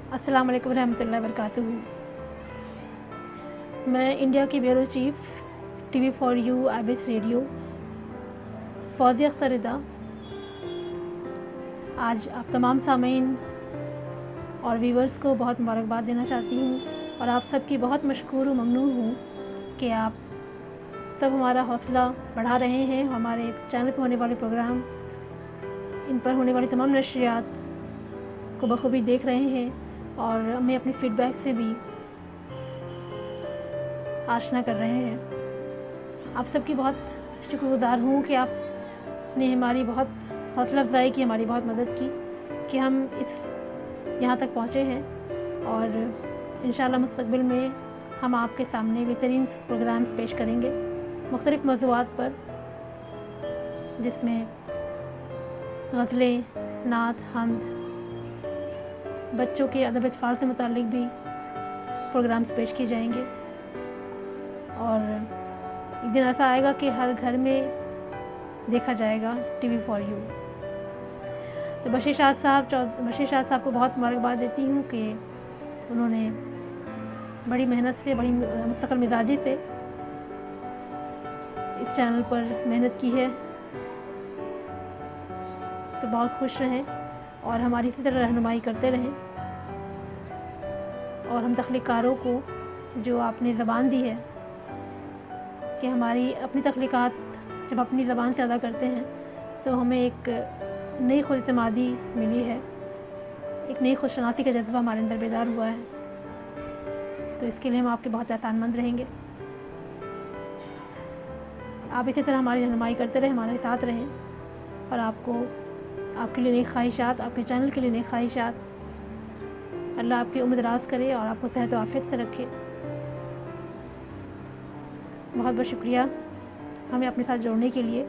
अस्सलाम वालेकुम रहमतुल्लाहि वबरकातुहू। मैं इंडिया की bureau chief TV for you IBS radio Fauzia Akhtar Rida आज आप तमाम सामीन और व्यूवर्स को बहुत मुबारकबाद देना चाहती हूँ और आप सबकी बहुत मशकूर व ममनून हूँ कि आप सब हमारा हौसला बढ़ा रहे हैं। हमारे चैनल पर होने वाले प्रोग्राम, इन पर होने वाली तमाम नशरियात को बखूबी देख रहे हैं और हमें अपने फ़ीडबैक से भी आशना कर रहे हैं। आप सबकी बहुत शुक्रगुज़ार हूँ कि आपने हमारी बहुत हौसला अफ़ज़ाई की, हमारी बहुत मदद की कि हम यहाँ तक पहुँचे हैं और इंशाअल्लाह मुस्तक़बिल में हम आपके सामने बेहतरीन प्रोग्राम्स पेश करेंगे मुख्तलिफ़ मौज़ूआत पर, जिसमें ग़ज़लें, नात, हम्द, बच्चों के अदब अतफ़ाल से मुताल्लिक़ भी प्रोग्राम्स पेश किए जाएंगे। और एक दिन ऐसा आएगा कि हर घर में देखा जाएगा TV फॉर यू। तो बशीर शाह साहब को बहुत मुबारकबाद देती हूँ कि उन्होंने बड़ी मेहनत से, बड़ी मुस्तक़िल मिजाजी से इस चैनल पर मेहनत की है। तो बहुत खुश रहें और हमारी इसी तरह रहनुमाई करते रहें और हम तख्लीकारों को जो आपने ज़बान दी है कि हमारी अपनी तख्लीकात जब अपनी ज़बान से अदा करते हैं तो हमें एक नई खुद एतमादी मिली है, एक नई खुदशनासी का जज्बा हमारे अंदर बेदार हुआ है। तो इसके लिए हम आपके बहुत एहसानमंद रहेंगे। आप इसी तरह हमारी रहनुमाई करते रहें, हमारे साथ रहें और आपके लिए नेक ख्वाहिशात, आपके चैनल के लिए नेक ख्वाहिशात। अल्लाह आपकी उम्र दराज करे और आपको सेहत व आफियत से रखे। बहुत बहुत शुक्रिया हमें अपने साथ जोड़ने के लिए।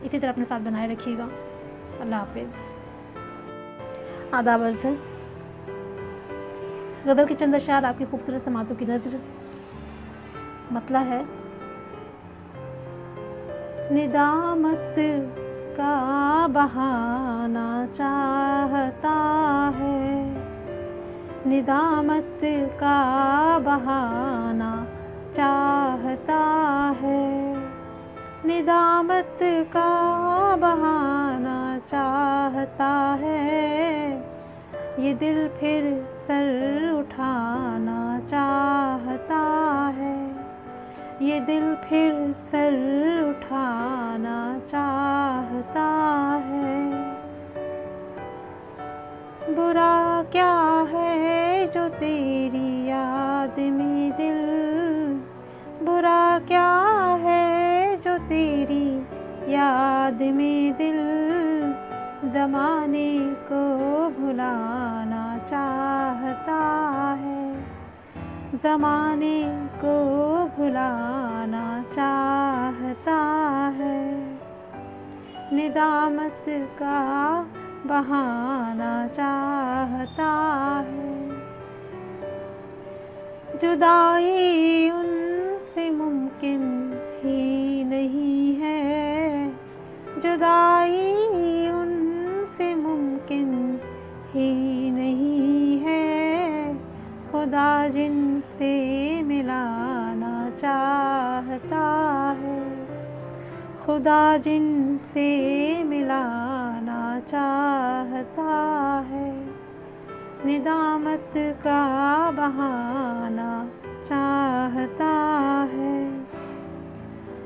इसी तरह अपने साथ बनाए रखिएगा। अल्लाह हाफ़िज़। आदाब अर्ज़ है। गज़ल के चंद अशार आपकी खूबसूरत समातों की नज़र। मतला है, निदामत का बहाना चाहता है, निदामत का बहाना चाहता है, निदामत का बहाना चाहता है, ये दिल फिर सर उठाना चाहता है, ये दिल फिर सर उठाना चाहता है। बुरा क्या है जो तेरी याद में दिल, बुरा क्या है जो तेरी याद में दिल ज़माने को भुलाना चाहता है, ज़माने को भुलाना चाहता है, निदामत का बहाना चाहता है। जुदाई उनसे मुमकिन ही नहीं है, जुदाई उनसे मुमकिन ही नहीं है, खुदा जिनसे मिलाना चाहता है, खुदा जिनसे मिलाना चाहता है, निदामत का बहाना चाहता है।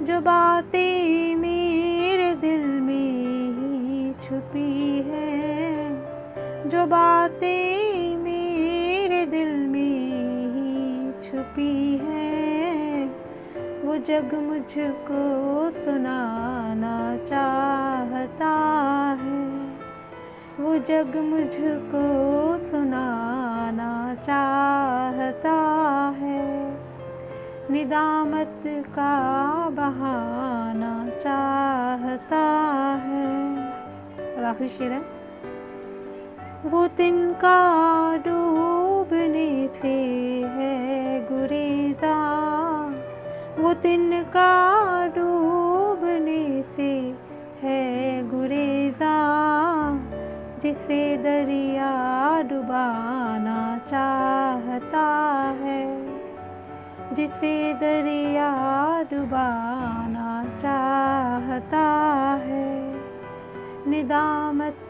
जो बातें मेरे दिल में ही छुपी है, जो बातें मेरे दिल में ही छुपी है, वो जग मुझको सुनाना चाहता है, वो जग मुझको सुनाना चाहता है, निदामत का बहाना चाहता है। और आखिरी शेर है, वो तिनका डूबने से है गुरेज़ा, वो तिनका डूबने से है गुरेज़ा, जिसे दरिया डुबाना चाहता है, जिसे दरिया डुबाना चाहता है, निदामत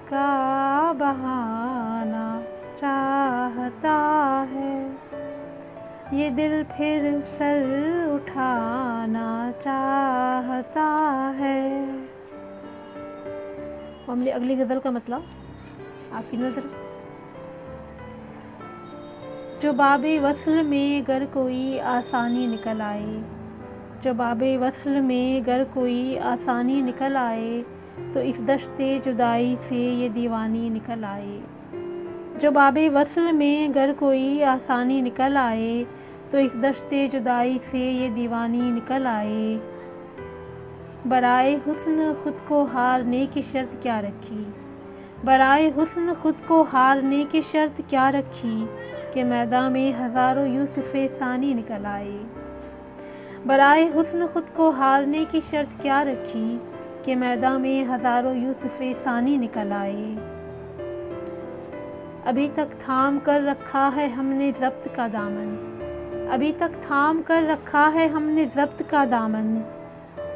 का बहाना चाहता है, ये दिल फिर सर उठाना चाहता है। और मेरी अगली गज़ल का मतलब आपकी नज़र। जो बाबे वस्ल में गर कोई आसानी निकल आए, जो बाबे वस्ल में गर कोई आसानी निकल आए, तो इस दश्ते जुदाई से ये दीवानी निकल आए। जो बाबे वस्ल में गर कोई आसानी निकल आए, तो इस दश्ते जुदाई से ये दीवानी निकल आए। बराए हुस्न खुद को हारने की शर्त क्या रखी, बराए हुस्न खुद को हारने की शर्त क्या रखी, कि मैदान में हज़ारों यूसुफ़े सानी निकल आए। बराए हुस्न खुद को हारने की शर्त क्या रखी, कि मैदान में हज़ारों यूसुफ़े सानी निकल आए। अभी तक थाम कर रखा है हमने ज़ब्त का दामन, अभी तक थाम कर रखा है हमने ज़ब्त का दामन,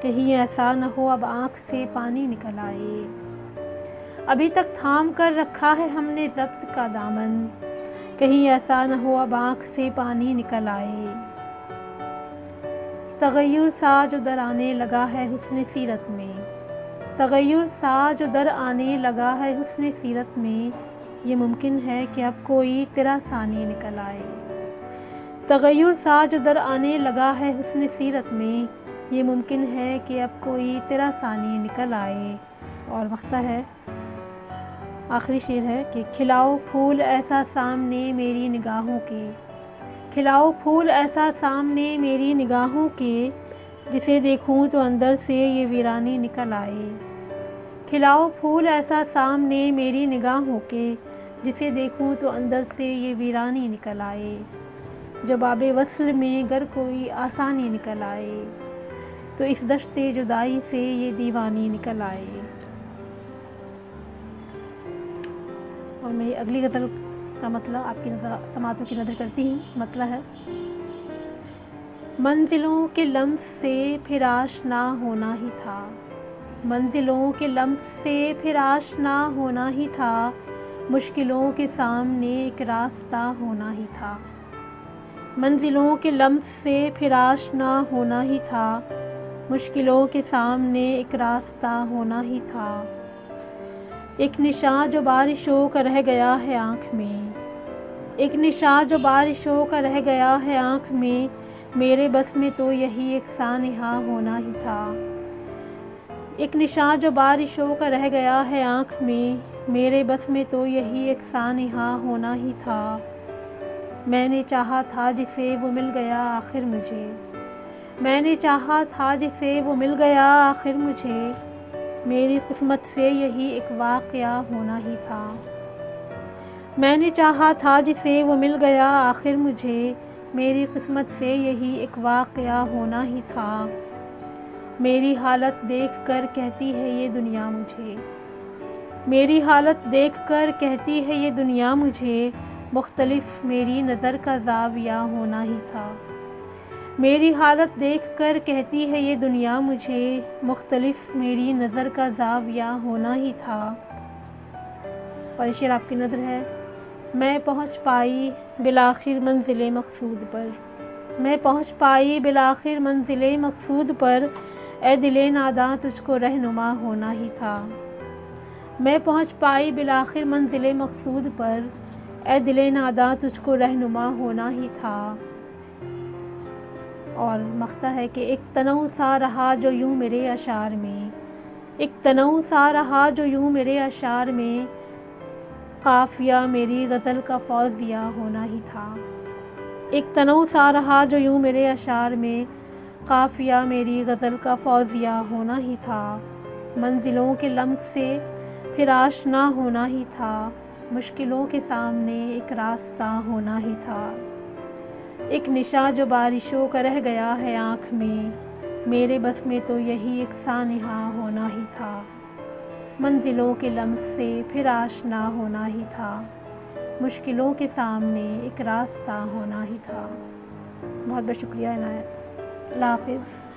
कहीं ऐसा न हो अब आँख से पानी निकल आए। अभी तक थाम कर रखा है हमने ज़ब्त का दामन, कहीं ऐसा न हो अब आँख से पानी निकल आए। तग़य्युर सा जो दर आने लगा है हुस्न सीरत में, तग़य्युर सा जो दर आने लगा है हुस्न सीरत में, ये मुमकिन है कि अब कोई तेरा सानी निकल आए। तग़य्युर सा जो दर आने लगा है हुस्न सीरत में, ये मुमकिन है कि अब कोई तेरा सानी निकल आए। और मख्ता है, आखिरी शेर है कि खिलाओ फूल ऐसा सामने मेरी निगाहों के, खिलाओ फूल ऐसा सामने मेरी निगाहों के, जिसे देखूं तो अंदर से ये वीरानी निकल आए। खिलाओ फूल ऐसा सामने मेरी निगाहों के, जिसे देखूं तो अंदर से ये वीरानी निकल आए। जो बाबे वस्ल में गर कोई आसानी निकल आए, तो इस दश्ते जुदाई से ये दीवानी निकल आए। और मेरी अगली गज़ल का मतलब आपकी समातों की नज़र करती हूँ। मतलब है, मंजिलों के लम्स से फिर आशना होना ही था, मंजिलों के लम्स से फिर आशना होना ही था, मुश्किलों के सामने एक रास्ता होना ही था। मंजिलों के लम्स से फिर आशना होना ही था, मुश्किलों के सामने एक रास्ता होना ही था। एक निशान जो बारिशों का रह गया है आँख में, एक निशान जो बारिशों का रह गया है आँख में, मेरे बस में तो यही एक सानिहा होना ही था। एक निशान जो बारिशों का रह गया है आँख में, मेरे बस में तो यही एक सानिहा होना ही था। मैंने चाहा था जिसे वो मिल गया आखिर मुझे, मैंने चाहा था जिसे वो मिल गया आखिर मुझे, मेरी किस्मत से यही एक वाक़या होना ही था। मैंने चाहा था जिसे वो मिल गया आखिर मुझे, मेरी किस्मत से यही एक वाक़या होना ही था। मेरी हालत देख कर कहती है ये दुनिया मुझे, मेरी हालत देख कर कहती है ये दुनिया मुझे, मुख्तलिफ मेरी नज़र का ज़ाविया होना ही था। मेरी हालत देख कर कहती है ये दुनिया मुझे, मुख्तलिफ मेरी नज़र का ज़ाविया होना ही था। और शेर आपकी नज़र है, मैं पहुँच पाई बिलाखिर मंजिल मकसूद पर, मैं पहुँच पाई बिलाखिर मंजिल मकसूद पर, ए दिले नादा तुझको रहनुमा होना ही था। मैं पहुँच पाई बिलाखिर मंजिल मकसूद पर, ए दिले नादा तुझको रहनुमा होना ही था। और मख्ता है कि एक तनऊ सा रहा जो यूँ मेरे अशार में, एक तनऊ सा रहा जो यूँ मेरे अशार में, काफ़िया मेरी गज़ल का फौजिया होना ही था। एक तनऊ सा रहा जो यूँ मेरे अशार में, काफ़िया मेरी गज़ल का फौजिया होना ही था। मंजिलों के लम्स से फिर आशना होना ही था, मुश्किलों के सामने एक रास्ता होना ही था। एक निशा जो बारिशों का रह गया है आँख में, मेरे बस में तो यही एक सानिहा होना ही था। मंजिलों के लम्स से फिर आशना होना ही था, मुश्किलों के सामने एक रास्ता होना ही था। बहुत बहुत शुक्रिया इनायत। अल्लाह हाफ़िज़।